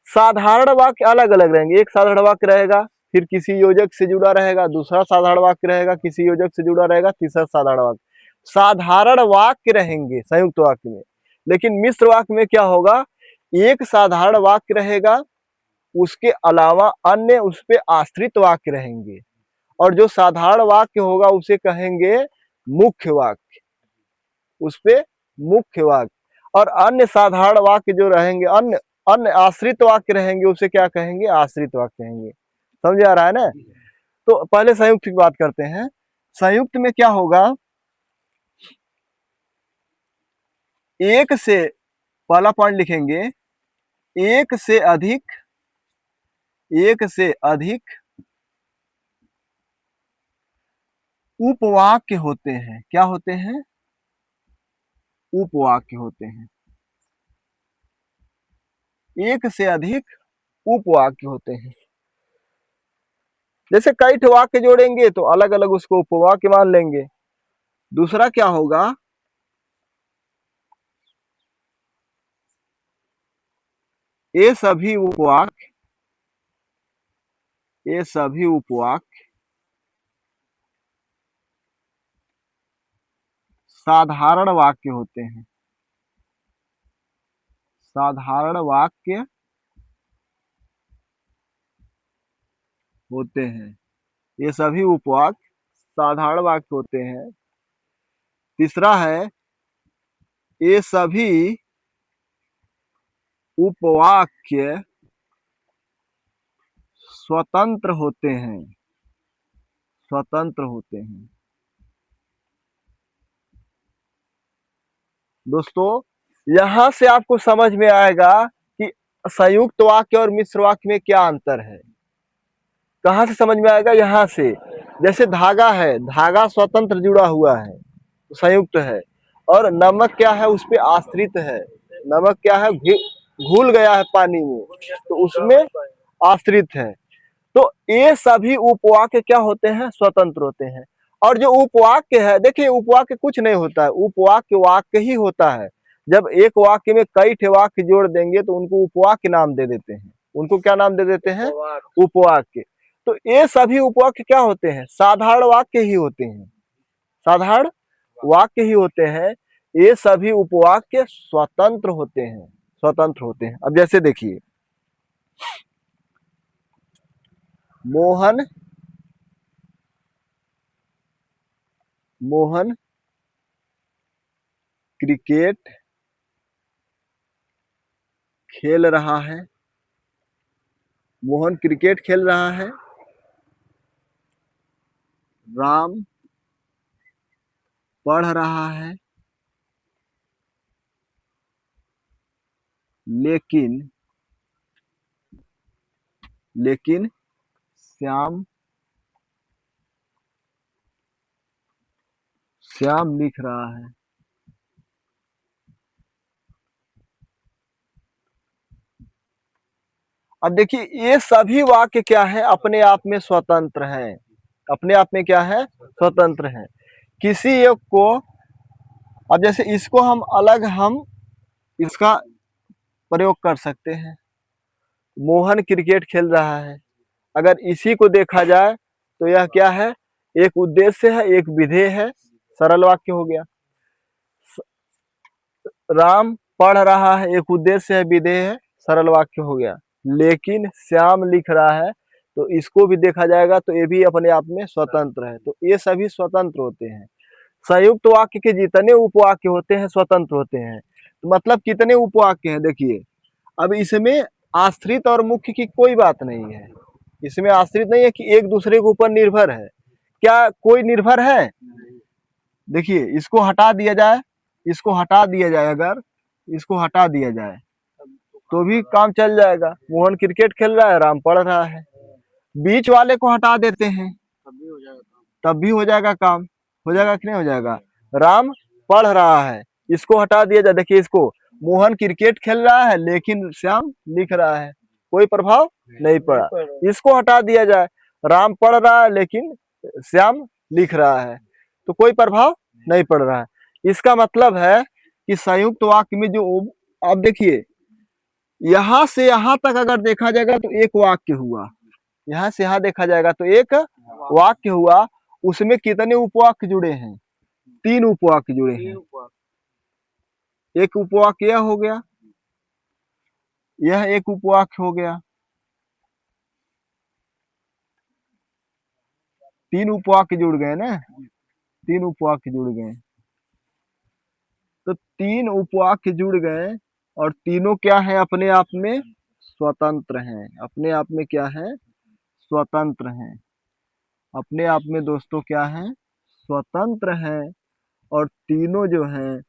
साधारण वाक्य अलग अलग रहेंगे। एक साधारण वाक्य रहेगा, फिर किसी योजक से जुड़ा रहेगा, दूसरा साधारण वाक्य रहेगा, किसी योजक से जुड़ा रहेगा, तीसरा साधारण वाक्य। साधारण वाक्य रहेंगे संयुक्त वाक्य में। लेकिन मिश्र वाक्य में क्या होगा, एक साधारण वाक्य रहेगा, उसके अलावा अन्य उस पे आश्रित वाक्य रहेंगे, और जो साधारण वाक्य होगा उसे कहेंगे मुख्य वाक्य, उस पे मुख्य वाक्य। और अन्य साधारण वाक्य जो रहेंगे, अन्य अन्य आश्रित वाक्य रहेंगे, उसे क्या कहेंगे, आश्रित वाक्य कहेंगे। समझ आ रहा है ना। तो पहले संयुक्त की बात करते हैं। संयुक्त में क्या होगा, एक से, पहला पॉइंट लिखेंगे, एक से अधिक, एक से अधिक उपवाक्य होते हैं। क्या होते हैं, उपवाक्य होते हैं। एक से अधिक उपवाक्य होते हैं। जैसे कई ठो वाक्य जोड़ेंगे तो अलग अलग उसको उपवाक्य मान लेंगे। दूसरा क्या होगा, ये सभी उपवाक्य साधारण वाक्य होते हैं। साधारण वाक्य होते हैं। ये सभी उपवाक्य साधारण वाक्य होते हैं। तीसरा है, ये सभी उपवाक्य स्वतंत्र होते हैं। स्वतंत्र होते हैं। दोस्तों, यहां से आपको समझ में आएगा कि संयुक्त वाक्य और मिश्र वाक्य में क्या अंतर है। कहां से समझ में आएगा, यहां से। जैसे धागा है, धागा स्वतंत्र जुड़ा हुआ है, संयुक्त है, और नमक क्या है, उस पे आश्रित है। नमक क्या है, घुल गया है पानी में, तो उसमें आश्रित है। तो ये सभी उपवाक्य क्या होते हैं, स्वतंत्र होते हैं। और जो उपवाक्य है, देखिए उपवाक्य कुछ नहीं होता है, उपवाक्य वाक्य ही होता है। जब एक वाक्य में कई ठे वाक्य जोड़ देंगे तो उनको उपवाक्य नाम दे देते हैं। उनको क्या नाम दे देते हैं, उपवाक्य। तो ये सभी उपवाक्य क्या होते हैं, साधारण वाक्य ही होते हैं। साधारण वाक्य ही होते हैं। ये सभी उपवाक्य स्वतंत्र होते हैं। स्वतंत्र होते हैं। अब जैसे देखिए, मोहन क्रिकेट खेल रहा है। मोहन क्रिकेट खेल रहा है। राम पढ़ रहा है। लेकिन श्याम लिख रहा है। अब देखिए, ये सभी वाक्य क्या है, अपने आप में स्वतंत्र हैं। अपने आप में क्या है, स्वतंत्र हैं। किसी एक को, अब जैसे इसको हम इसका प्रयोग कर सकते हैं। मोहन क्रिकेट खेल रहा है, अगर इसी को देखा जाए तो यह क्या है, एक उद्देश्य है, एक विधेय है, सरल वाक्य हो गया। राम पढ़ रहा है, एक उद्देश्य है, विधेय है, सरल वाक्य हो गया। लेकिन श्याम लिख रहा है, तो इसको भी देखा जाएगा तो ये भी अपने आप में स्वतंत्र है। तो ये सभी स्वतंत्र होते हैं। संयुक्त वाक्य के जितने उपवाक्य होते हैं स्वतंत्र होते हैं। तो मतलब कितने उपवाक्य हैं, देखिए। अब इसमें आश्रित और मुख्य की कोई बात नहीं है। इसमें आश्रित नहीं है कि एक दूसरे के ऊपर निर्भर है। क्या कोई निर्भर है? देखिए, इसको हटा दिया जाए, इसको हटा दिया जाए, अगर इसको हटा दिया जाए तो भी काम चल जाएगा। मोहन क्रिकेट खेल रहा है, राम पढ़ रहा है। बीच वाले को हटा देते हैं, तब भी हो जाएगा काम। हो जाएगा कि नहीं हो जाएगा? राम पढ़ रहा है, इसको हटा दिया जाए। देखिए, इसको मोहन क्रिकेट खेल रहा है लेकिन श्याम लिख रहा है, कोई प्रभाव नहीं पड़ा। इसको हटा दिया जाए, राम पढ़ रहा है लेकिन श्याम लिख रहा है, तो कोई प्रभाव नहीं पड़ रहा है। इसका मतलब है कि संयुक्त वाक्य में जो, अब देखिए, यहां से यहां तक अगर देखा जाएगा तो एक वाक्य हुआ। यहां से यहां देखा जाएगा तो एक वाक्य हुआ। उसमें कितने उपवाक्य जुड़े हैं? 3 उपवाक्य जुड़े हैं। एक उपवाक्य यह हो गया, यह एक उपवाक्य हो गया। 3 उपवाक्य जुड़ गए ना, 3 उपवाक्य जुड़ गए। तो 3 उपवाक्य जुड़ गए, और तीनों क्या है, अपने आप में स्वतंत्र हैं। अपने आप में क्या है, स्वतंत्र हैं। अपने आप में दोस्तों क्या है, स्वतंत्र हैं। और तीनों जो हैं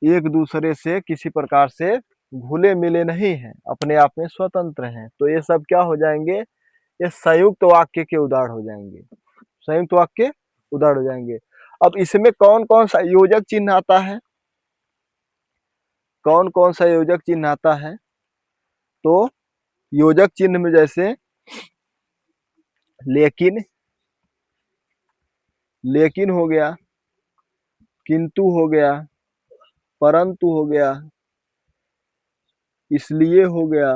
एक दूसरे से किसी प्रकार से घुले मिले नहीं हैं, अपने आप में स्वतंत्र हैं। तो ये सब क्या हो जाएंगे, ये संयुक्त वाक्य के उदाहरण हो जाएंगे। संयुक्त वाक्य उदाहरण हो जाएंगे। अब इसमें कौन कौन सा योजक चिन्ह आता है? कौन कौन सा योजक चिन्ह आता है? तो योजक चिन्ह में जैसे लेकिन, लेकिन हो गया, किंतु हो गया, परंतु हो गया, इसलिए हो गया,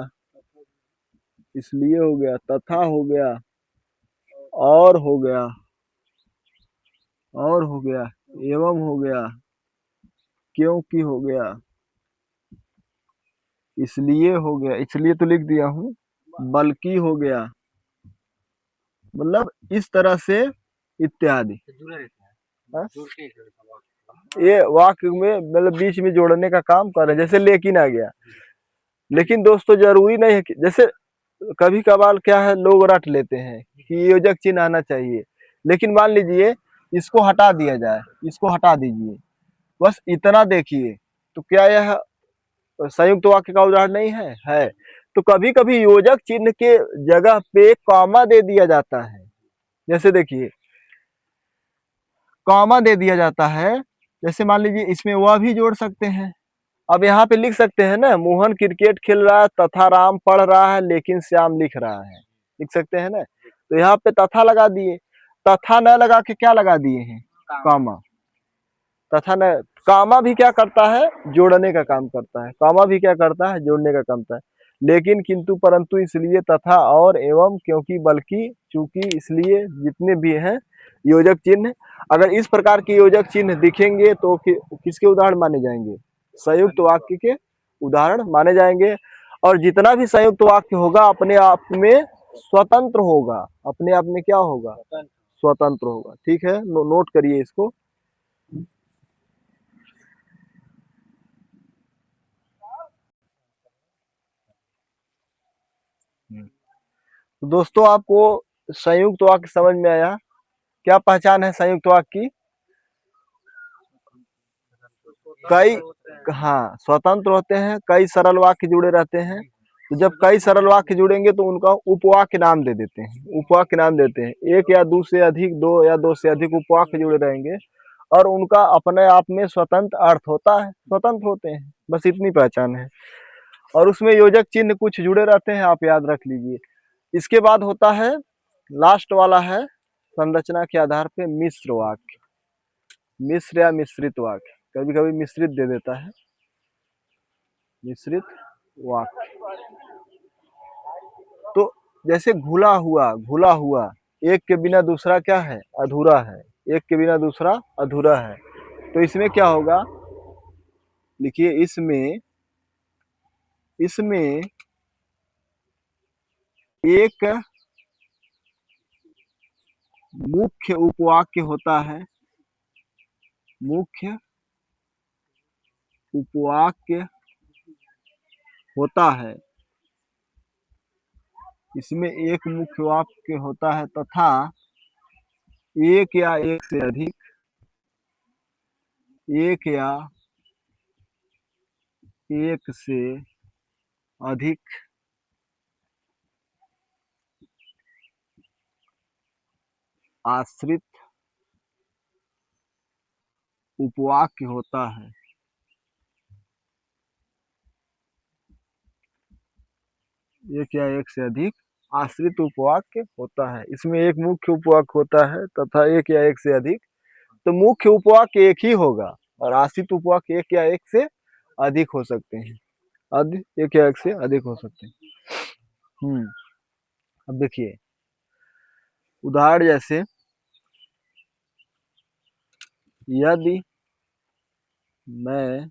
इसलिए हो गया, तथा हो गया, और हो गया, और हो गया, एवं हो गया, क्योंकि हो गया, इसलिए हो गया, इसलिए तो लिख दिया हूँ, बल्कि हो गया, मतलब इस तरह से इत्यादि। हाँ? ये वाक्य में मतलब बीच में जोड़ने का काम कर रहे हैं। जैसे लेकिन आ गया, लेकिन दोस्तों जरूरी नहीं है कि जैसे कभी कभार क्या है लोग रट लेते हैं कि योजक चिन्ह आना चाहिए, लेकिन मान लीजिए इसको हटा दिया जाए, इसको हटा दीजिए, बस इतना देखिए, तो क्या यह संयुक्त वाक्य का उदाहरण नहीं है। तो कभी कभी योजक चिन्ह के जगह पे कॉमा दे दिया जाता है। जैसे देखिए कॉमा दे दिया जाता है, जैसे मान लीजिए इसमें वह भी जोड़ सकते हैं। अब यहाँ पे लिख सकते हैं ना, मोहन क्रिकेट खेल रहा है तथा राम पढ़ रहा है लेकिन श्याम लिख रहा है, लिख सकते हैं ना। तो यहाँ पे तथा लगा दिए, तथा न लगा के क्या लगा दिए हैं, कॉमा। तथा न, कामा भी क्या करता है, जोड़ने का काम करता है, कामा भी क्या करता है, जोड़ने का काम करता है। लेकिन, किंतु, परंतु, इसलिए, तथा, और, एवं, क्योंकि, बल्कि, चूंकि, इसलिए, जितने भी हैं योजक चिन्ह, अगर इस प्रकार के योजक चिन्ह दिखेंगे तो किसके उदाहरण माने जाएंगे, संयुक्त वाक्य के उदाहरण माने जाएंगे। और जितना भी संयुक्त वाक्य होगा अपने आप में स्वतंत्र होगा, अपने आप में क्या होगा, स्वतंत्र होगा। ठीक है, नोट करिए इसको। तो दोस्तों आपको संयुक्त वाक्य समझ में आया, क्या पहचान है संयुक्त वाक्य की, कई, हाँ स्वतंत्र होते हैं, कई सरल वाक्य जुड़े रहते हैं। तो जब कई सरल वाक्य जुड़ेंगे तो उनका उपवाक्य नाम दे देते हैं, उपवाक्य नाम देते हैं। एक या दो से अधिक, दो या दो से अधिक उपवाक्य जुड़े रहेंगे और उनका अपने आप में स्वतंत्र अर्थ होता है, स्वतंत्र होते हैं, बस इतनी पहचान है। और उसमें योजक चिन्ह कुछ जुड़े रहते हैं, आप याद रख लीजिए। इसके बाद होता है लास्ट वाला है संरचना के आधार पे मिश्र वाक्य, मिश्र या मिश्रित वाक्य, कभी कभी मिश्रित दे देता है, मिश्रित वाक्य। तो जैसे घुला हुआ, घुला हुआ, एक के बिना दूसरा क्या है, अधूरा है, एक के बिना दूसरा अधूरा है। तो इसमें क्या होगा, लिखिए इसमें, इसमें एक मुख्य उपवाक्य होता है, मुख्य उपवाक्य होता है, इसमें एक मुख्य वाक्य होता है तथा एक या एक से अधिक, एक या एक से अधिक आश्रित उपवाक्य होता है। एक या एक से अधिक आश्रित उपवाक्य होता है, इसमें एक मुख्य उपवाक्य होता है तथा एक या एक से अधिक। तो मुख्य उपवाक्य एक ही होगा और आश्रित उपवाक्य एक या एक से अधिक हो सकते हैं, एक या एक से अधिक हो सकते हैं। अब देखिए उदाहरण, जैसे यदि मैं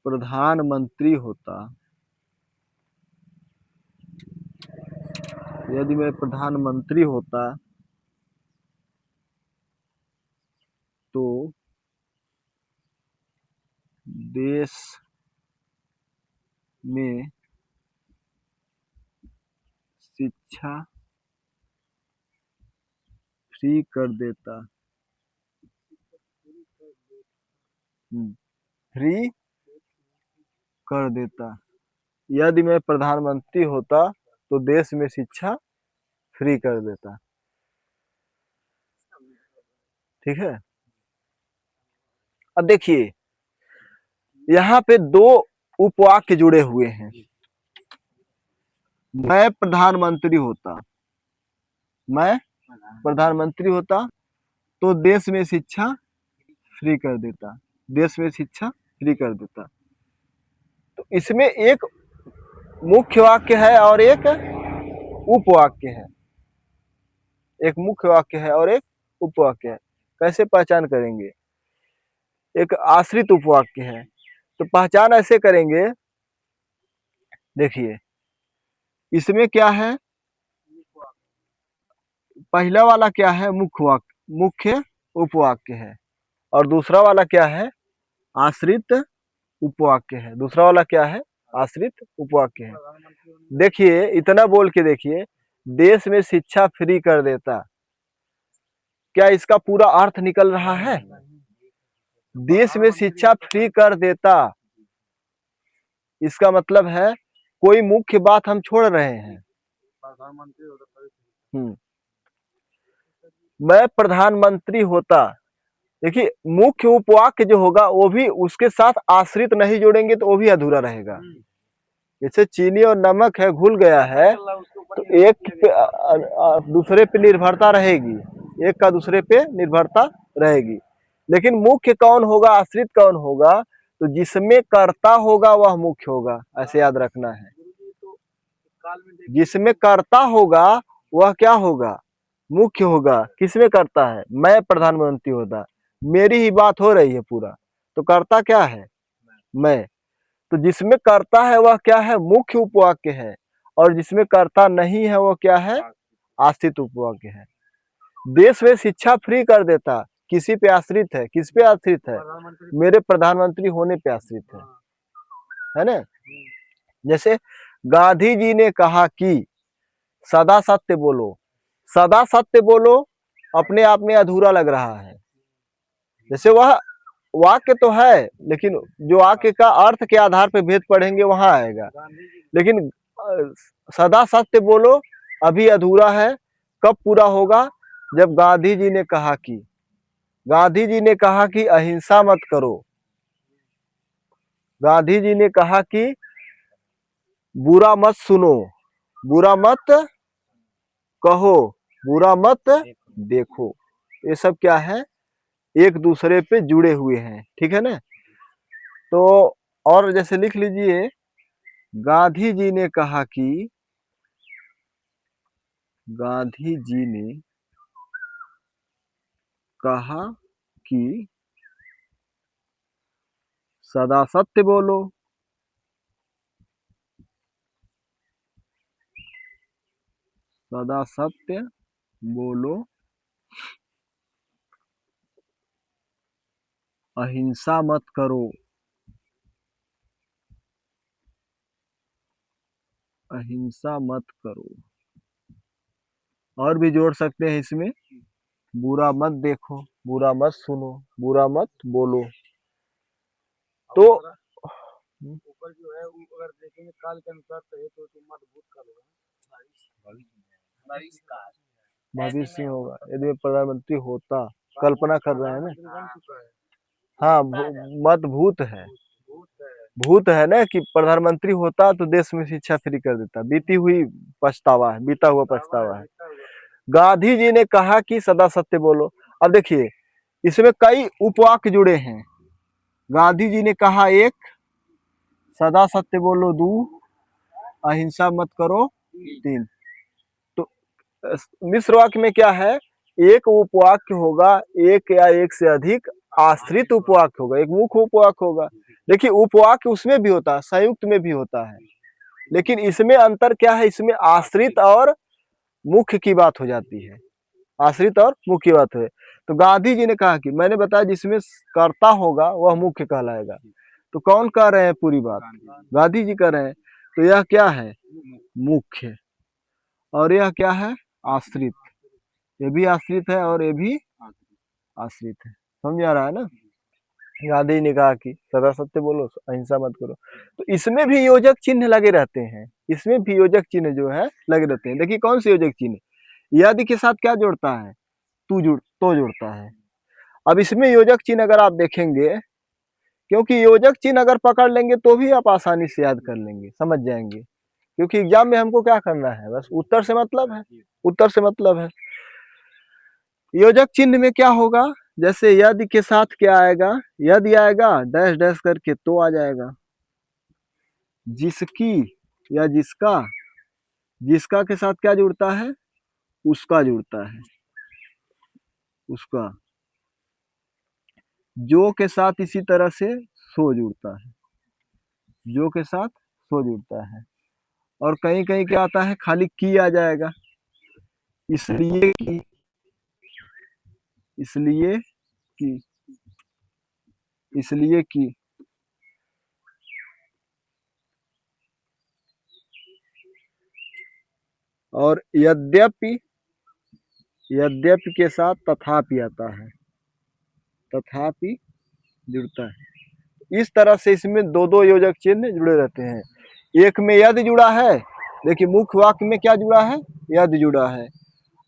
प्रधानमंत्री होता, यदि मैं प्रधानमंत्री होता तो देश में शिक्षा फ्री कर देता, फ्री कर देता। यदि मैं प्रधानमंत्री होता तो देश में शिक्षा फ्री कर देता। ठीक है, अब देखिए यहाँ पे दो उपवाक्य जुड़े हुए हैं। मैं प्रधानमंत्री होता, मैं प्रधानमंत्री होता तो देश में शिक्षा फ्री कर देता, देश में शिक्षा फ्री कर देता। तो इसमें एक मुख्य वाक्य है और एक उपवाक्य है, एक मुख्य वाक्य है और एक उपवाक्य है। कैसे पहचान करेंगे? एक आश्रित उपवाक्य है, तो पहचान ऐसे करेंगे, देखिए इसमें क्या है, पहला वाला क्या है, मुख्य वाक्य, मुख्य उपवाक्य है, और दूसरा वाला क्या है, आश्रित उपवाक्य है। दूसरा वाला क्या है, आश्रित उपवाक्य है। देखिए इतना बोल के देखिए, देश में शिक्षा फ्री कर देता, क्या इसका पूरा अर्थ निकल रहा है? देश में शिक्षा फ्री कर देता, इसका मतलब है कोई मुख्य बात हम छोड़ रहे हैं। मैं प्रधानमंत्री होता, देखिए मुख्य उपवाक्य जो होगा वो भी उसके साथ आश्रित नहीं जोड़ेंगे तो वो भी अधूरा रहेगा। जैसे चीनी और नमक है, घुल गया है, तो एक पे दूसरे पे निर्भरता रहेगी, एक का दूसरे पे निर्भरता रहेगी। लेकिन मुख्य कौन होगा, आश्रित कौन होगा? तो जिसमें कर्ता होगा वह मुख्य होगा, ऐसे याद रखना है। जिसमें कर्ता होगा वह क्या होगा, मुख्य होगा। किसमें कर्ता है? मैं प्रधानमंत्री होता, मेरी ही बात हो रही है पूरा, तो कर्ता क्या है, मैं। तो जिसमें कर्ता है वह क्या है, मुख्य उपवाक्य है, और जिसमें कर्ता नहीं है वो क्या है, आश्रित उपवाक्य है। देश में शिक्षा फ्री कर देता, किसी पे आश्रित है, किस पे आश्रित है, मेरे प्रधानमंत्री होने पे आश्रित है ना। जैसे गांधी जी ने कहा कि सदा सत्य बोलो, सदा सत्य बोलो अपने आप में अधूरा लग रहा है। जैसे वह वाक्य तो है, लेकिन जो वाक्य का अर्थ के आधार पे भेद पढ़ेंगे वहां आएगा। लेकिन सदा सत्य बोलो अभी अधूरा है, कब पूरा होगा? जब गांधी जी ने कहा कि, गांधी जी ने कहा कि अहिंसा मत करो, गांधी जी ने कहा कि बुरा मत सुनो, बुरा मत कहो, बुरा मत देखो। ये सब क्या है, एक दूसरे पे जुड़े हुए हैं, ठीक है ना। तो और जैसे लिख लीजिए, गांधी जी ने कहा कि, गांधी जी ने कहा कि सदा सत्य बोलो, सदा सत्य बोलो, अहिंसा मत करो, अहिंसा मत करो। और भी जोड़ सकते हैं इसमें, बुरा मत देखो, बुरा मत सुनो, बुरा मत बोलो। तो ऊपर जो है अगर देखेंगे काल के अनुसार कहे तो मत भूत काल होगा, भविष्य में होगा यदि मैं प्रधानमंत्री होता, कल्पना कर रहे हैं ना। हाँ, मत भूत है, भूत है ना, कि प्रधानमंत्री होता तो देश में शिक्षा फ्री कर देता, बीती हुई पछतावा है, बीता हुआ पछतावा है। गांधी जी ने कहा कि सदा सत्य बोलो। अब देखिए इसमें कई उपवाक्य जुड़े हैं। गांधी जी ने कहा एक, सदा सत्य बोलो दो, अहिंसा मत करो तीन। तो मिश्र वाक्य में क्या है, एक उपवाक्य होगा, एक या एक से अधिक आश्रित उपवाक्य होगा, एक मुख्य उपवाक्य होगा। देखिए उपवाक्य उसमें भी होता है, संयुक्त में भी होता है, लेकिन इसमें अंतर क्या है, इसमें आश्रित और मुख्य की बात हो जाती है, आश्रित और मुख्य की बात है। तो गांधी जी ने कहा कि, मैंने बताया जिसमें कर्ता होगा वह मुख्य कहलाएगा। तो कौन कह रहे हैं पूरी बात, गांधी जी कह रहे हैं। तो यह क्या है, मुख्य, और यह क्या है, आश्रित। ये भी आश्रित है और ये भी आश्रित है, समझ आ रहा है ना। गांधी ने कहा कि सदा सत्य बोलो, अहिंसा मत करो। तो इसमें भी योजक चिन्ह लगे रहते हैं, इसमें भी योजक चिन्ह जो है लगे रहते हैं। देखिए कौन से योजक चिन्ह, यदि के साथ क्या जोड़ता है, तो जोड़ता है। अब इसमें योजक चिन्ह अगर आप देखेंगे, क्योंकि योजक चिन्ह अगर पकड़ लेंगे तो भी आप आसानी से याद कर लेंगे, समझ जाएंगे। क्योंकि एग्जाम में हमको क्या करना है, बस उत्तर से मतलब है, उत्तर से मतलब है। योजक चिन्ह में क्या होगा, जैसे यदि के साथ क्या आएगा, यदि आएगा डैश डैश करके तो आ जाएगा, जिसकी या जिसका, जिसका के साथ क्या जुड़ता है, उसका जुड़ता है, उसका। जो के साथ इसी तरह से सो जुड़ता है, जो के साथ सो जुड़ता है। और कहीं कहीं क्या आता है, खाली की आ जाएगा, इसलिए की, इसलिए की, इसलिए की। और यद्यपि, यद्यपि के साथ तथापि आता है, तथापि जुड़ता है। इस तरह से इसमें दो दो योजक चिन्ह जुड़े रहते हैं। एक में यदि जुड़ा है, देखिए मुख्य वाक्य में क्या जुड़ा है, यदि जुड़ा है।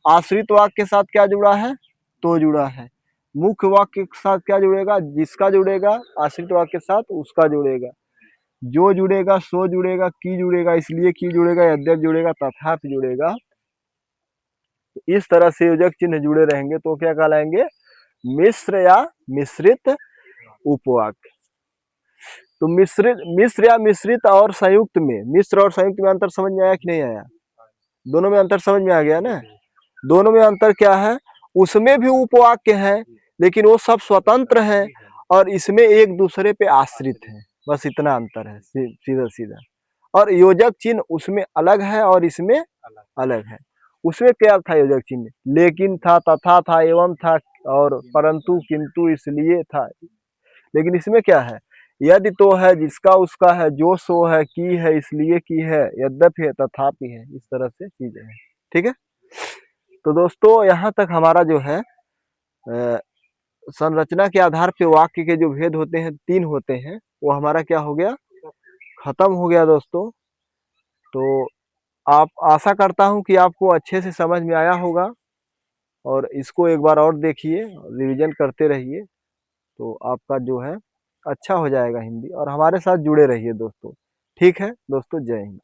आश्रित वाक्य के साथ क्या जुड़ा है, तो जुड़ा है। मुख्य वाक्य के साथ क्या जुड़ेगा, जिसका जुड़ेगा, आश्रित वाक्य के साथ उसका जुड़ेगा। जो जुड़ेगा, सो जुड़ेगा, की जुड़ेगा, इसलिए की जुड़ेगा, यद्यप जुड़ेगा, तथापि जुड़ेगा। इस तरह से योजक चिन्ह जुड़े रहेंगे तो क्या कहलाएंगे, मिश्र या मिश्रित उपवाक्य। तो मिश्र या मिश्रित और संयुक्त में, मिश्र और संयुक्त में अंतर समझ में आया कि नहीं आया, दोनों में अंतर समझ में आ गया ना। दोनों में अंतर क्या है, उसमें भी उपवाक्य है लेकिन वो सब स्वतंत्र है, और इसमें एक दूसरे पे आश्रित है, बस इतना अंतर है, सीधा सीधा। और योजक चिन्ह उसमें अलग है और इसमें अलग है। उसमें क्या था योजक चिन्ह, लेकिन था, तथा था, एवं था, और परंतु, किंतु, इसलिए था। लेकिन इसमें क्या है, यदि तो है, जिसका उसका है, जो सो है, की है, इसलिए की है, यद्यपि है, तथापि है, इस तरह से चीजें हैं। ठीक है, तो दोस्तों यहाँ तक हमारा जो है संरचना के आधार पे वाक्य के जो भेद होते हैं, 3 होते हैं, वो हमारा क्या हो गया, खत्म हो गया दोस्तों। तो आप, आशा करता हूँ कि आपको अच्छे से समझ में आया होगा, और इसको एक बार और देखिए, रिवीजन करते रहिए, तो आपका जो है अच्छा हो जाएगा हिंदी, और हमारे साथ जुड़े रहिए दोस्तों। ठीक है दोस्तों, जय हिंद।